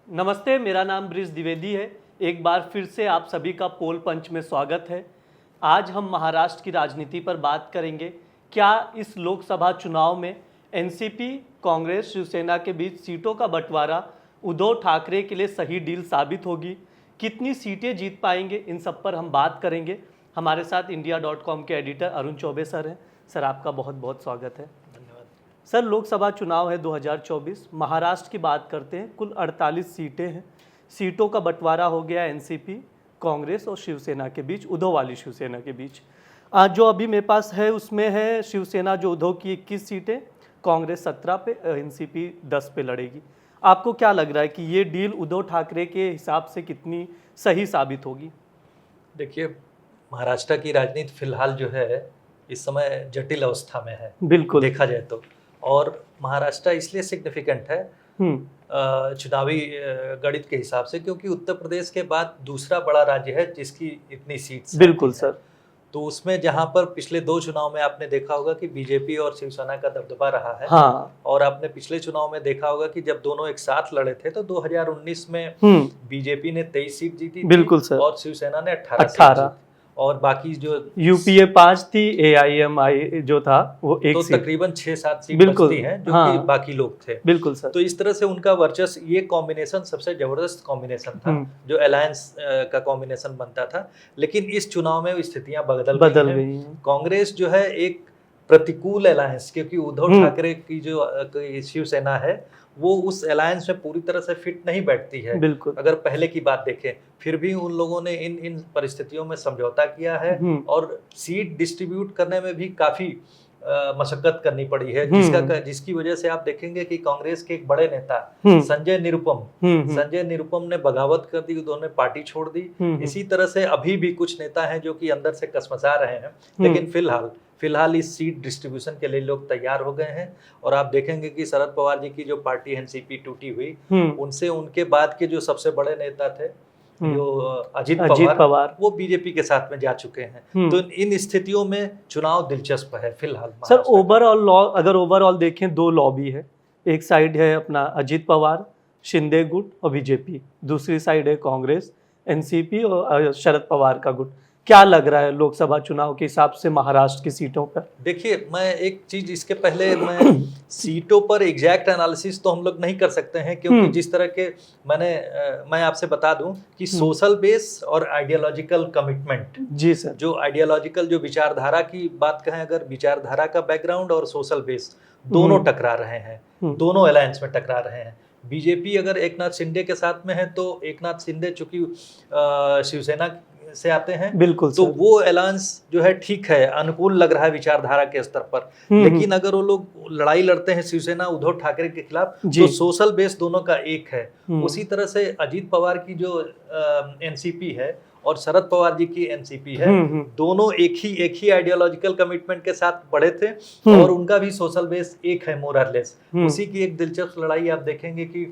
नमस्ते, मेरा नाम ब्रिज द्विवेदी है। एक बार फिर से आप सभी का पोल पंच में स्वागत है। आज हम महाराष्ट्र की राजनीति पर बात करेंगे। क्या इस लोकसभा चुनाव में एनसीपी, कांग्रेस, शिवसेना के बीच सीटों का बंटवारा उद्धव ठाकरे के लिए सही डील साबित होगी? कितनी सीटें जीत पाएंगे, इन सब पर हम बात करेंगे। हमारे साथ इंडिया.com के एडिटर अरुण चौबे सर हैं। सर, आपका बहुत बहुत स्वागत है। सर, लोकसभा चुनाव है 2024। महाराष्ट्र की बात करते हैं। कुल 48 सीटें हैं। सीटों का बंटवारा हो गया एनसीपी, कांग्रेस और शिवसेना के बीच, उद्धव वाली शिवसेना के बीच। आज जो अभी मेरे पास है उसमें है शिवसेना जो उद्धव की 21 सीटें, कांग्रेस 17 पे, एनसीपी 10 पे लड़ेगी। आपको क्या लग रहा है कि ये डील उद्धव ठाकरे के हिसाब से कितनी सही साबित होगी? देखिए, महाराष्ट्र की राजनीति फिलहाल जो है इस समय जटिल अवस्था में है, बिल्कुल देखा जाए तो। और महाराष्ट्र इसलिए सिग्निफिकेंट है चुनावी गणित के हिसाब से, क्योंकि उत्तर प्रदेश के बाद दूसरा बड़ा राज्य है जिसकी इतनी सीट्स। बिल्कुल सर। तो उसमें जहां पर पिछले 2 चुनाव में आपने देखा होगा कि बीजेपी और शिवसेना का दबदबा रहा है। हाँ। और आपने पिछले चुनाव में देखा होगा कि जब दोनों एक साथ लड़े थे तो 2019 में बीजेपी ने 23 सीट जीती थी। बिल्कुल सर। और शिवसेना ने 18 सीट जीती। और बाकी जो यूपीए 5 थी, एआईएमआई जो था वो 1 तो सीट, तकरीबन 6-7 सीट बिल्कुल बचती हैं जो हाँ, कि बाकी लोग थे। बिल्कुल सर। तो इस तरह से उनका वर्चस्व, ये कॉम्बिनेशन सबसे जबरदस्त कॉम्बिनेशन था जो अलायंस का कॉम्बिनेशन बनता था। लेकिन इस चुनाव में स्थितियां बदल गई हैं। कांग्रेस जो है एक प्रतिकूल अलायंस, क्योंकि उद्धव ठाकरे की जो शिवसेना है वो उस अलायंस में पूरी तरह से फिट नहीं बैठती है। बिल्कुल। अगर पहले की बात देखें, फिर भी उन लोगों ने इन परिस्थितियों में समझौता किया है और सीट डिस्ट्रीब्यूट करने में भी काफी मशक्कत करनी पड़ी है, जिसकी वजह से आप देखेंगे कि कांग्रेस के एक बड़े नेता संजय निरुपम ने बगावत कर दी, उन्होंने पार्टी छोड़ दी। इसी तरह से अभी भी कुछ नेता हैं जो कि अंदर से कसमसा रहे हैं। लेकिन फिलहाल इस सीट डिस्ट्रीब्यूशन के लिए लोग तैयार हो गए हैं। और आप देखेंगे कि शरद पवार जी की जो पार्टी एनसीपी टूटी हुई, उनसे उनके बाद के जो सबसे बड़े नेता थे जो अजीत पवार, वो बीजेपी के साथ में जा चुके हैं। तो इन स्थितियों में चुनाव दिलचस्प है फिलहाल। सर, ओवरऑल देखें, 2 लॉबी है। एक साइड है अपना अजीत पवार, शिंदे गुट और बीजेपी। दूसरी साइड है कांग्रेस, एनसीपी और शरद पवार का गुट। क्या लग रहा है लोकसभा चुनाव के हिसाब से महाराष्ट्र की सीटों पर? देखिए, मैं एक चीज इसके पहले मैं सीटों पर एग्जैक्ट एनालिसिस तो हम लोग नहीं कर सकते हैं, क्योंकि जिस तरह के मैं आपसे बता दूं कि सोशल बेस और आइडियोलॉजिकल कमिटमेंट, जी सर, जो आइडियोलॉजिकल जो विचारधारा की बात कहें, अगर विचारधारा का बैकग्राउंड और सोशल बेस दोनों टकरा रहे हैं, दोनों अलायंस में टकरा रहे हैं। बीजेपी अगर एकनाथ शिंदे के साथ में है तो एकनाथ शिंदे चूंकि शिवसेना से आते हैं, बिल्कुल तो वो अलायंस जो है ठीक है, अनुकूल लग रहा है विचारधारा के स्तर पर। लेकिन अगर वो लोग लड़ाई लड़ते हैं शिवसेना उद्धव ठाकरे के खिलाफ, तो सोशल बेस दोनों का एक है। उसी तरह से अजीत पवार की जो एनसीपी है और शरद पवार जी की एनसीपी है, दोनों एक ही आइडियोलॉजिकल कमिटमेंट के साथ बढ़े थे और उनका भी सोशल बेस एक है, मोर और लेस। उसी की एक दिलचस्प लड़ाई आप देखेंगे कि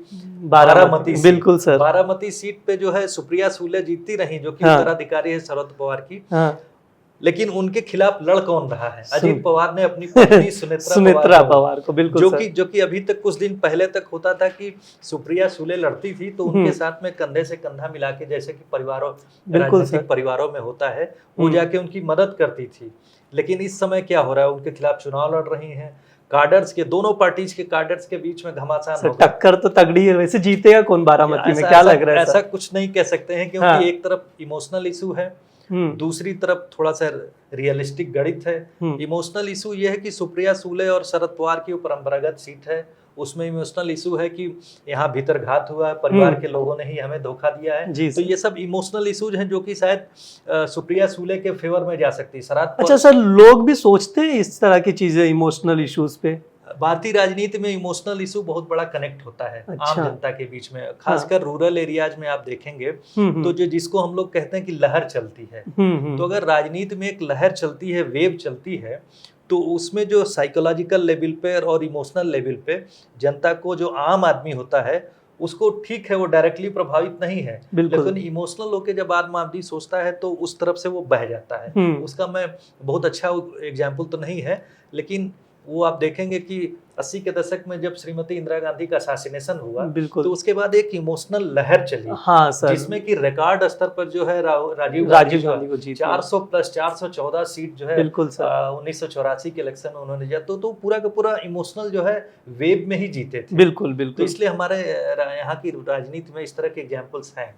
बारामती सीट पे जो है सुप्रिया सुले जीतती रही, जो कि उत्तराधिकारी है शरद पवार की। लेकिन उनके खिलाफ लड़ कौन रहा है? अजीत पवार ने अपनी पत्नी सुनेत्रा पवार को, बिल्कुल जो कि अभी तक कुछ दिन पहले तक होता था कि सुप्रिया सुले लड़ती थी तो उनके साथ में कंधे से कंधा मिला के, जैसे कि राजनीतिक परिवारों में होता है, वो जाके उनकी मदद करती थी। लेकिन इस समय क्या हो रहा है, उनके खिलाफ चुनाव लड़ रही है। कार्डर्स के, दोनों पार्टीज के कार्डर्स के बीच में घमासान होगा। टक्कर तो तगड़ी है। वैसे जीतेगा कौन बारामती में, क्या लग रहा है? ऐसा कुछ नहीं कह सकते हैं, क्योंकि एक तरफ इमोशनल इशू है, दूसरी तरफ थोड़ा सा रियलिस्टिक गणित है। इमोशनल इशू ये है कि सुप्रिया सुले और शरद पवार की परंपरागत सीट है, उसमें इमोशनल इशू है कि यहाँ भीतर घात हुआ है, परिवार के लोगों ने ही हमें धोखा दिया है। तो ये सब इमोशनल इशूज हैं जो कि शायद सुप्रिया सुले के फेवर में जा सकती है। अच्छा सर, लोग भी सोचते हैं इस तरह की चीजें, इमोशनल इश्यूज पे? भारतीय राजनीति में इमोशनल इशू बहुत बड़ा कनेक्ट होता है आम जनता के बीच में, खासकर रूरल एरियाज में आप देखेंगे तो जिसको हम लोग कहते हैं कि लहर चलती है। तो अगर राजनीति में एक लहर चलती है, वेव चलती है, तो उसमें जो साइकोलॉजिकल लेवल पे और इमोशनल लेवल पे जनता को, जो आम आदमी होता है, उसको ठीक है वो डायरेक्टली प्रभावित नहीं है, लेकिन इमोशनल होकर जब आम आदमी सोचता है तो उस तरफ से वो बह जाता है। उसका मैं बहुत अच्छा एग्जाम्पल तो नहीं है, लेकिन वो आप देखेंगे कि 80 के दशक में जब श्रीमती इंदिरा गांधी का असैसिनेशन हुआ, बिल्कुल। तो उसके बाद एक इमोशनल लहर चली, हाँ सर, जिसमें कि रिकॉर्ड स्तर पर जो है राजीव गांधी को जीत 400 प्लस 414 सीट जो है बिल्कुल सर 1984 के इलेक्शन में उन्होंने जीता, तो पूरा का पूरा इमोशनल जो है वेव में ही जीते थे। बिल्कुल तो बिल्कुल। इसलिए हमारे यहाँ की राजनीति में इस तरह के एग्जाम्पल्स हैं।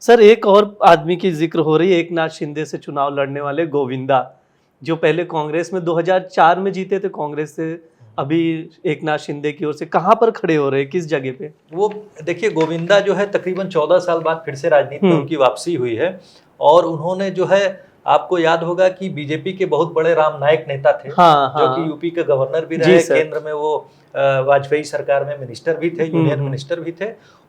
सर एक और आदमी की जिक्र हो रही है, एक नाथ शिंदे से चुनाव लड़ने वाले गोविंदा, जो पहले कांग्रेस में 2004 में जीते थे कांग्रेस से, अभी एक नाथ शिंदे की ओर से कहां पर खड़े हो रहे हैं, किस जगह पे? वो देखिए, गोविंदा जो है तकरीबन 14 साल बाद फिर से राजनीति में उनकी वापसी हुई है, और उन्होंने जो है, आपको याद होगा कि बीजेपी के बहुत बड़े राम नायक नेता थे, जो कि यूपी के गवर्नर भी रहे, केंद्र में वो वाजपेयी सरकार में मिनिस्टर भी थे, यूनियन मिनिस्टर भी थे।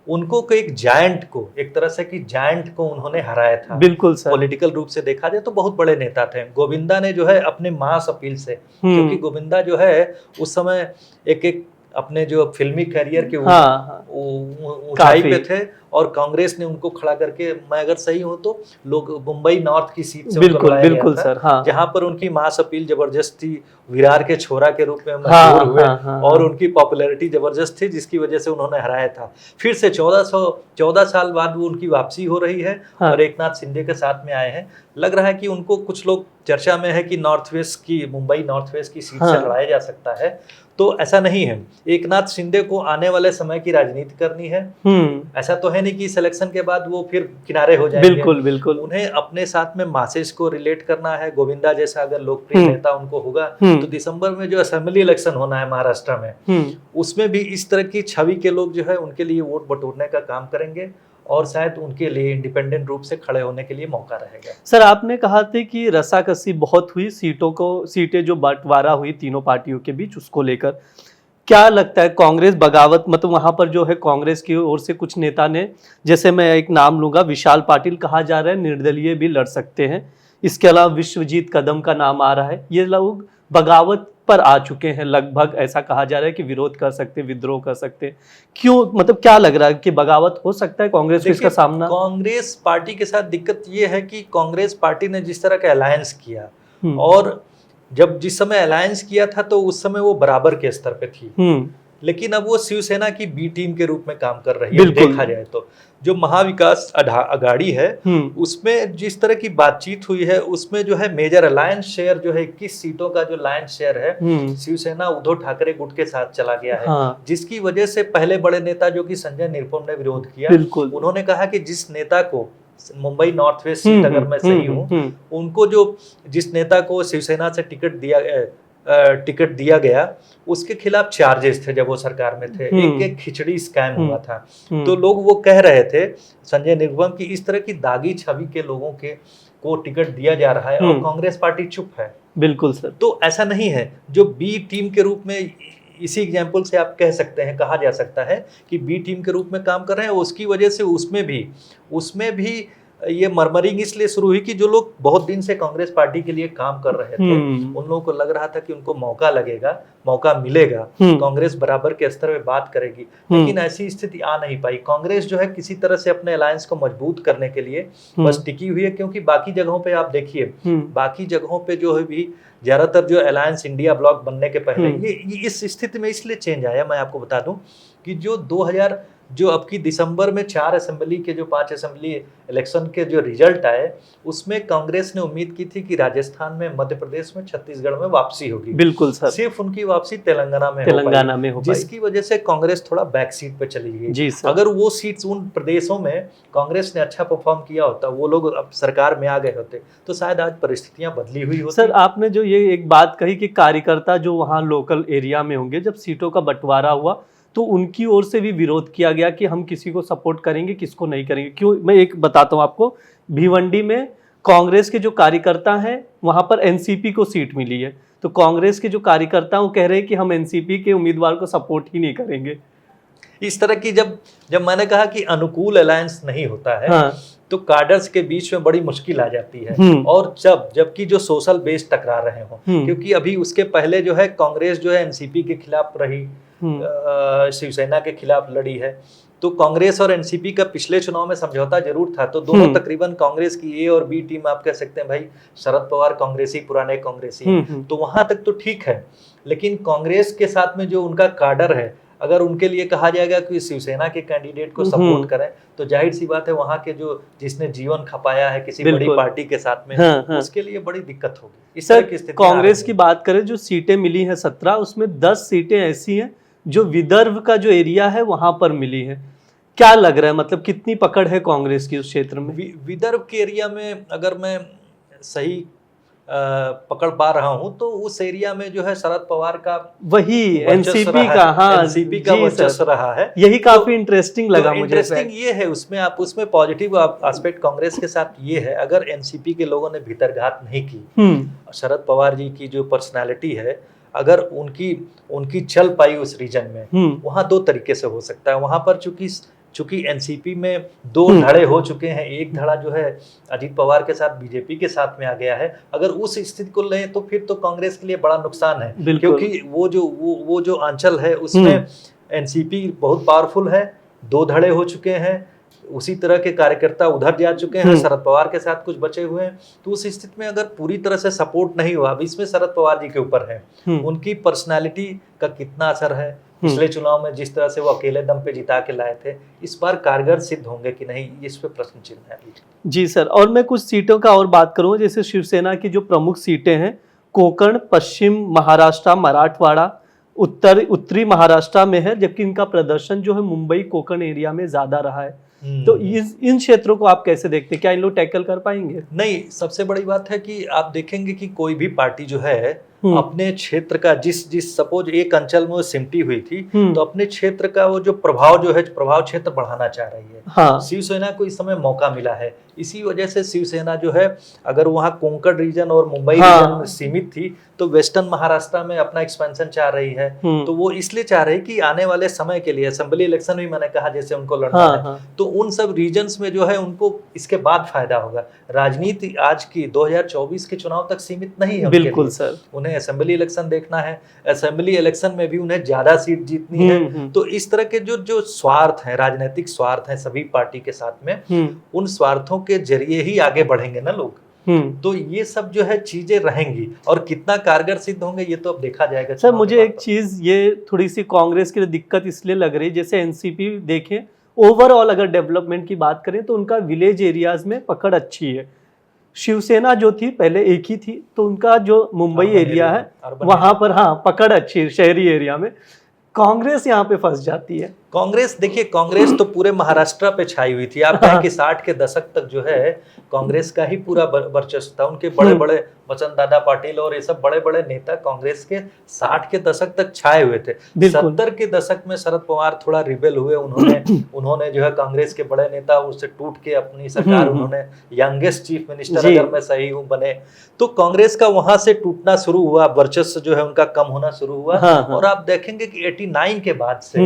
उनको एक जायंट को, एक तरह से कि जायंट को उन्होंने हराया था। बिल्कुल सर। पॉलिटिकल रूप से देखा जाए तो बहुत बड़े नेता थे। गोविंदा ने जो है अपने मास अपील से, क्योंकि गोविंदा जो है उस समय एक अपने जो फिल्मी करियर के ऊंचाई पे थे, और कांग्रेस ने उनको खड़ा करके, मैं अगर सही हूं तो लोग मुंबई नॉर्थ की सीट से बिल्कुल बिल्कुल सर, हाँ, जहां पर उनकी मास अपील जबरदस्त थी, विरार के छोरा के रूप में मशहूर हुए, और उनकी पॉपुलैरिटी जबरदस्त थी, जिसकी वजह से उन्होंने हराया था। फिर से 14 साल बाद वो उनकी वापसी हो रही है, और एक नाथ शिंदे के साथ में आए हैं। लग रहा है कि उनको, कुछ लोग चर्चा में है कि नॉर्थ वेस्ट की, मुंबई नॉर्थ वेस्ट की सीट से लड़ाया जा सकता है, तो ऐसा नहीं है। एक नाथ शिंदे को आने वाले समय की राजनीति करनी है, ऐसा तो है नहीं कि सिलेक्शन के बाद वो फिर किनारे हो जाएंगे। बिल्कुल बिल्कुल। उन्हें अपने साथ में मासेस को रिलेट करना है। गोविंदा जैसा अगर लोकप्रिय नेता उनको होगा, तो दिसंबर में जो असेंबली इलेक्शन होना है महाराष्ट्र में, उसमें भी इस तरह की छवि के लोग जो है उनके लिए वोट बटोरने का काम करेंगे, और शायद उनके लिए इंडिपेंडेंट रूप से खड़े होने के लिए मौका रहेगा। सर आपने कहा था कि रस्साकसी बहुत हुई, सीटें जो बंटवारा हुई तीनों पार्टियों के बीच, उसको लेकर क्या लगता है? कांग्रेस बगावत, मतलब वहां पर जो है कांग्रेस की ओर से कुछ नेता ने, जैसे मैं एक नाम लूंगा, विशाल पाटिल कहा जा रहा है निर्दलीय भी लड़ सकते हैं, इसके अलावा विश्वजीत कदम का नाम आ रहा है, ये लोग बगावत पर आ चुके हैं लगभग, ऐसा कहा जा रहा है कि विरोध कर सकते, विद्रोह कर सकते। क्यों, मतलब क्या लग रहा है कि बगावत हो सकता है कांग्रेस को इसका सामना? कांग्रेस पार्टी के साथ दिक्कत ये है कि कांग्रेस पार्टी ने जिस तरह का अलायंस किया, और जब जिस समय अलायंस किया था तो उस समय वो बराबर के स्तर पे थी, लेकिन अब वो शिवसेना की बी टीम के रूप में काम कर रही है। देखा जाए तो जो महाविकास अघाड़ी है, उसमें जिस तरह की बातचीत हुई है, उसमें जो है मेजर अलायंस शेयर जो है 21 सीटों का जो अलायंस शेयर है, शिवसेना उद्धव ठाकरे गुट के साथ चला गया है, जिसकी वजह से पहले बड़े नेता जो कि संजय निरुपम ने विरोध किया। उन्होंने कहा कि जिस नेता को मुंबई नॉर्थ वेस्ट सीट, अगर मैं सही हूँ, उनको जिस नेता को शिवसेना से टिकट दिया गया, उसके खिलाफ चार्जेस थे जब वो सरकार में थे, एक खिचड़ी स्कैम हुआ था। तो लोग वो कह रहे थे, संजय निरुपम, की इस तरह की दागी छवि के लोगों को टिकट दिया जा रहा है और कांग्रेस पार्टी चुप है। बिल्कुल सर। तो ऐसा नहीं है। जो बी टीम के रूप में, इसी एग्जाम्पल से आप कह सकते हैं, कहा जा सकता है कि बी टीम के रूप में काम कर रहे हैं, उसकी वजह से उसमें भी ये मरमरिंग इसलिए शुरू हुई कि जो लोग बहुत दिन से कांग्रेस पार्टी के लिए काम कर रहे थे, उन लोगों को लग रहा था कि उनको मौका मिलेगा, कांग्रेस बराबर के स्तर पे बात करेगी, लेकिन ऐसी स्थिति आ नहीं पाई। कांग्रेस जो है किसी तरह से अपने अलायंस को मजबूत करने के लिए बस टिकी हुई है, क्योंकि बाकी जगहों पे आप देखिए, बाकी जगहों पे जो है भी ज्यादातर जो अलायंस इंडिया ब्लॉक बनने के पहले, ये इस स्थिति में इसलिए चेंज आया। मैं आपको बता दूं कि जो अब की दिसंबर में 5 असेंबली इलेक्शन के जो रिजल्ट आए, उसमें कांग्रेस ने उम्मीद की थी कि राजस्थान में, मध्य प्रदेश में, छत्तीसगढ़ में वापसी होगी। बिल्कुल सर। सिर्फ उनकी वापसी तेलंगाना में हो पाई, जिसकी वजह से कांग्रेस थोड़ा बैक सीट पे चली गई। जी सर। अगर वो सीट्स उन प्रदेशों में कांग्रेस ने अच्छा परफॉर्म किया होता, वो लोग अब सरकार में आ गए होते, तो शायद आज परिस्थितियां बदली हुई होती। सर आपने जो ये एक बात कही कि कार्यकर्ता जो वहाँ लोकल एरिया में होंगे, जब सीटों का बंटवारा हुआ तो उनकी ओर से भी विरोध किया गया कि हम किसी को सपोर्ट करेंगे, किसको नहीं करेंगे। क्यों, मैं एक बताता हूँ आपको, भिवंडी में कांग्रेस के जो कार्यकर्ता हैं, वहां पर एनसीपी को सीट मिली है, तो कांग्रेस के जो कार्यकर्ता वो कह रहे हैं कि हम एनसीपी के उम्मीदवार को सपोर्ट ही नहीं करेंगे। इस तरह की जब मैंने कहा कि अनुकूल अलायंस नहीं होता है, तो कार्डर्स के बीच में बड़ी मुश्किल आ जाती है। और जबकि जो सोशल बेस टकरा रहे हो, क्योंकि अभी उसके पहले जो है कांग्रेस जो है एनसीपी के खिलाफ रही, शिवसेना के खिलाफ लड़ी है, तो कांग्रेस और एनसीपी का पिछले चुनाव में समझौता जरूर था, तो दोनों तकरीबन कांग्रेस की ए और बी टीम, आप कह सकते हैं भाई शरद पवार कांग्रेसी, पुराने कांग्रेसी, तो वहां तक तो ठीक है। लेकिन कांग्रेस के साथ में जो उनका काडर है, अगर उनके लिए कहा जाएगा कि शिवसेना के कैंडिडेट को सपोर्ट करें, तो जाहिर सी बात है वहां के जो जिसने जीवन खपाया है किसी बड़ी पार्टी के साथ में, उसके लिए बड़ी दिक्कत होगी। इस तरह की स्थिति कांग्रेस की बात करें, जो सीटें मिली हैं 17, उसमें 10 सीटें ऐसी हैं जो विदर्भ का जो एरिया है वहां पर मिली है। क्या लग रहा है, मतलब कितनी पकड़ है कांग्रेस की उस क्षेत्र में? विदर्भ के एरिया में अगर मैं सही पकड़ पा रहा हूं तो उस एरिया में जो है शरद पवार का वही एनसीपी का, हाँ एनसीपी का वर्चस्व रहा है। यही काफी इंटरेस्टिंग लगा मुझे। इंटरेस्टिंग ये है उसमें पॉजिटिव एस्पेक्ट कांग्रेस के साथ ये है, अगर एनसीपी के लोगों ने भीतरघात नहीं की, शरद पवार जी की जो पर्सनालिटी है अगर उनकी चल पाई उस रीजन में, वहां दो तरीके से हो सकता है। वहां पर चूंकि एनसीपी में 2 धड़े हो चुके हैं, एक धड़ा जो है अजीत पवार के साथ बीजेपी के साथ में आ गया है, अगर उस स्थिति को लें तो फिर तो कांग्रेस के लिए बड़ा नुकसान है, क्योंकि वो जो अंचल है उसमें एनसीपी बहुत पावरफुल है, 2 धड़े हो चुके हैं, उसी तरह के कार्यकर्ता उधर जा चुके हैं, शरद पवार के साथ कुछ बचे हुए हैं। तो उस स्थिति में अगर पूरी तरह से सपोर्ट नहीं हुआ, अब इसमें शरद पवार जी के ऊपर है, उनकी पर्सनालिटी का कितना असर है। पिछले चुनाव में जिस तरह से वो अकेले दम पे जिता के लाए थे, इस बार कारगर सिद्ध होंगे कि नहीं, इस पे प्रश्न चिन्ह है। जी सर, और मैं कुछ सीटों का और बात करूं, जैसे शिवसेना की जो प्रमुख सीटें हैं, कोंकण, पश्चिम महाराष्ट्र, मराठवाड़ा, उत्तरी महाराष्ट्र में है, जबकि इनका प्रदर्शन जो है मुंबई कोंकण एरिया में ज्यादा रहा है। तो इन क्षेत्रों को आप कैसे देखते हैं, क्या इन लोग टैकल कर पाएंगे? नहीं, सबसे बड़ी बात है कि आप देखेंगे कि कोई भी पार्टी जो है अपने क्षेत्र का जिस सपोज एक अंचल में वो सिमटी हुई थी, तो अपने क्षेत्र का वो जो प्रभाव क्षेत्र बढ़ाना चाह रही है। हाँ। शिवसेना को इस समय मौका मिला है, इसी वजह से शिवसेना जो है अगर वहाँ कोंकण रीजन और मुंबई रीजन में सीमित थी, तो वेस्टर्न महाराष्ट्र में अपना एक्सपेंशन चाह रही है। तो वो इसलिए चाह रही कि आने वाले समय के लिए असेंबली इलेक्शन भी मैंने कहा जैसे उनको लड़ना है, तो उन सब रीजन्स में जो है उनको इसके बाद फायदा होगा। राजनीति आज की 2024 के चुनाव तक सीमित नहीं है। बिल्कुल सर, उन्हें असेंबली इलेक्शन देखना है, असेंबली इलेक्शन में भी उन्हें ज्यादा सीट जीतनी है। तो इस तरह के जो स्वार्थ हैं, राजनीतिक स्वार्थ हैं सभी पार्टी के साथ में, उन स्वार्थों के जरिए ही आगे बढ़ेंगे ना लोग। तो ये सब जो है चीजें रहेंगी, और कितना कारगर सिद्ध होंगे ये तो अब देखा जाएगा। सर मुझे एक चीज ये थोड़ी सी कांग्रेस के लिए दिक्कत इसलिए लग रही है, जैसे एनसीपी देखें ओवरऑल अगर डेवलपमेंट की बात करें तो उनका विलेज एरियाज में पकड़ अच्छी है। शिवसेना जो थी पहले एक ही थी, तो उनका जो मुंबई एरिया है वहां पर पकड़ अच्छी है शहरी एरिया में। कांग्रेस यहाँ पे फंस जाती है। कांग्रेस देखिए, कांग्रेस तो पूरे महाराष्ट्र पे छाई हुई थी। आप कहें कि 60 के दशक तक जो है कांग्रेस का ही पूरा वर्चस्व था। उनके बड़े बड़े वचन दादा पाटिल और ये सब बड़े बड़े नेता कांग्रेस के 60 के दशक तक छाए हुए थे। 70 के दशक में शरद पवार थोड़ा रिबेल हुए, उन्होंने जो है कांग्रेस के बड़े नेता उससे टूट के अपनी सरकार, उन्होंने यंगेस्ट चीफ मिनिस्टर अगर मैं सही हूँ बने, तो कांग्रेस का वहां से टूटना शुरू हुआ, वर्चस्व जो है उनका कम होना शुरू हुआ। और आप देखेंगे कि 89 के बाद से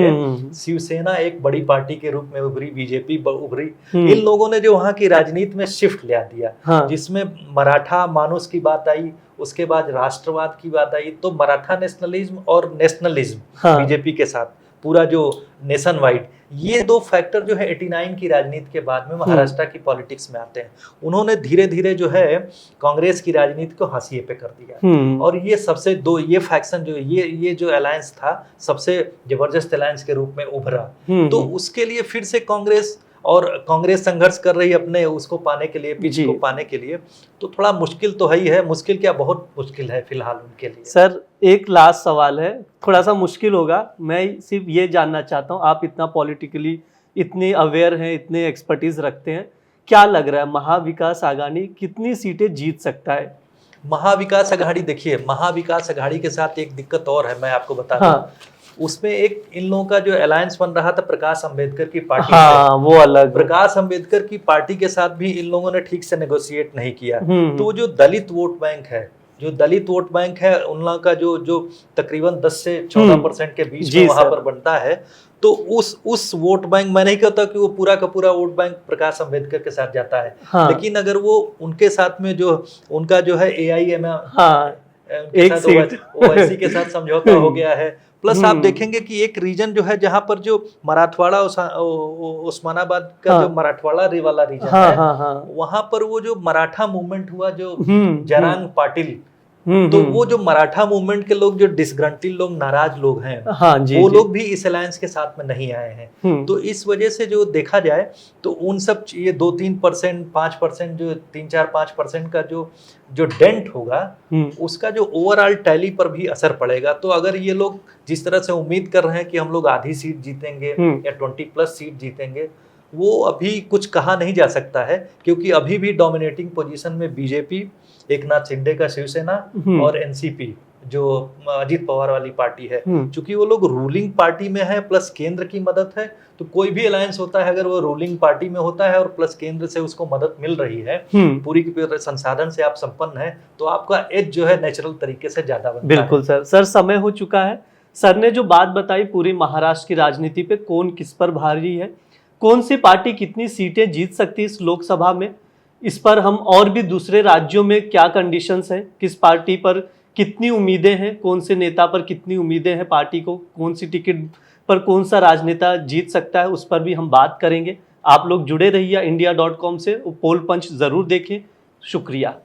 शिवसेना एक बड़ी पार्टी के रूप में उभरी, बीजेपी उभरी। इन लोगों ने जो वहां की राजनीति में शिफ्ट ले दिया, जिसमें मराठा मानुस की बात आई, उसके बाद राष्ट्रवाद की बात आई, तो मराठा नेशनलिज्म और नेशनलिज्म बीजेपी के साथ पूरा जो नेशन वाइड, ये 2 फैक्टर जो है 89 की राजनीति के बाद में महाराष्ट्र की पॉलिटिक्स में आते हैं। उन्होंने धीरे धीरे जो है कांग्रेस की राजनीति को हाशिए पे कर दिया, और ये सबसे ये फैक्शन जो ये जो अलायंस था सबसे जबरदस्त अलायंस के रूप में उभरा। तो उसके लिए फिर से कांग्रेस संघर्ष कर रही है अपने उसको पाने के लिए, पिच को पाने के लिए। तो थोड़ा मुश्किल तो है ही है, मुश्किल क्या बहुत मुश्किल है फिलहाल उनके लिए। सर एक लास्ट सवाल है, थोड़ा सा मुश्किल होगा, मैं सिर्फ ये जानना चाहता हूँ, आप इतना पॉलिटिकली इतने अवेयर हैं, इतने एक्सपर्टीज रखते हैं, क्या लग रहा है महाविकास आघाड़ी कितनी सीटें जीत सकता है? महाविकास आघाड़ी, देखिए महाविकास आघाड़ी के साथ एक दिक्कत और है, मैं आपको बता दूं। उसमें एक इन लोगों का जो अलायंस बन रहा था प्रकाश अंबेडकर की पार्टी से, वो अलग, प्रकाश अंबेडकर की पार्टी के साथ भी इन लोगों ने ठीक से नेगोशिएट नहीं किया। तो जो दलित वोट बैंक है, उन लोगों का जो तकरीबन 10 से 14% के बीच में वहां पर बनता है, तो उस वोट बैंक, मैं नहीं कहता कि वो पूरा का पूरा वोट बैंक प्रकाश अंबेडकर के साथ जाता है, लेकिन अगर वो उनके साथ में जो उनका जो है AIM ओवैसी के साथ समझौता हो गया है, प्लस आप देखेंगे कि एक रीजन जो है जहां पर जो मराठवाड़ा उस्मानाबाद का जो मराठवाड़ा वाला रीजन है, वहां पर वो जो मराठा मूवमेंट हुआ, जो जयराम पाटिल, तो वो जो मराठा मूवमेंट के लोग, जो डिसग्रंटिल लोग, नाराज लोग हैं, वो लोग भी इस अलायंस के साथ में नहीं आए हैं। तो इस वजह से जो देखा जाए तो उन सब ये 2-3%, 5%, जो 3-4-5% का जो डेंट होगा, उसका जो ओवरऑल टैली पर भी असर पड़ेगा। तो अगर ये लोग जिस तरह से उम्मीद कर रहे हैं कि हम लोग आधी सीट जीतेंगे या 20+ सीट जीतेंगे, वो अभी कुछ कहा नहीं जा सकता है, क्योंकि अभी भी डोमिनेटिंग पोजीशन में बीजेपी, एकनाथ शिंदे का शिवसेना और एनसीपी जो अजीत पवार वाली पार्टी है, क्योंकि वो लोग रूलिंग पार्टी में है प्लस केंद्र की मदद है। तो कोई भी अलायंस होता है, अगर वो रूलिंग पार्टी में होता है और प्लस केंद्र से उसको मदद मिल रही है, पूरी की पूरी संसाधन से आप संपन्न है, तो आपका एज जो है नेचुरल तरीके से ज्यादा बनता है। बिल्कुल सर, समय हो चुका है। सर ने जो बात बताई पूरी महाराष्ट्र की राजनीति पे कौन किस पर भारी है, कौन सी पार्टी कितनी सीटें जीत सकती है इस लोकसभा में, इस पर हम और भी दूसरे राज्यों में क्या कंडीशंस हैं, किस पार्टी पर कितनी उम्मीदें हैं, कौन से नेता पर कितनी उम्मीदें हैं, पार्टी को कौन सी टिकट पर कौन सा राजनेता जीत सकता है, उस पर भी हम बात करेंगे। आप लोग जुड़े रहिए India.com से, पोल पंच जरूर देखें। शुक्रिया।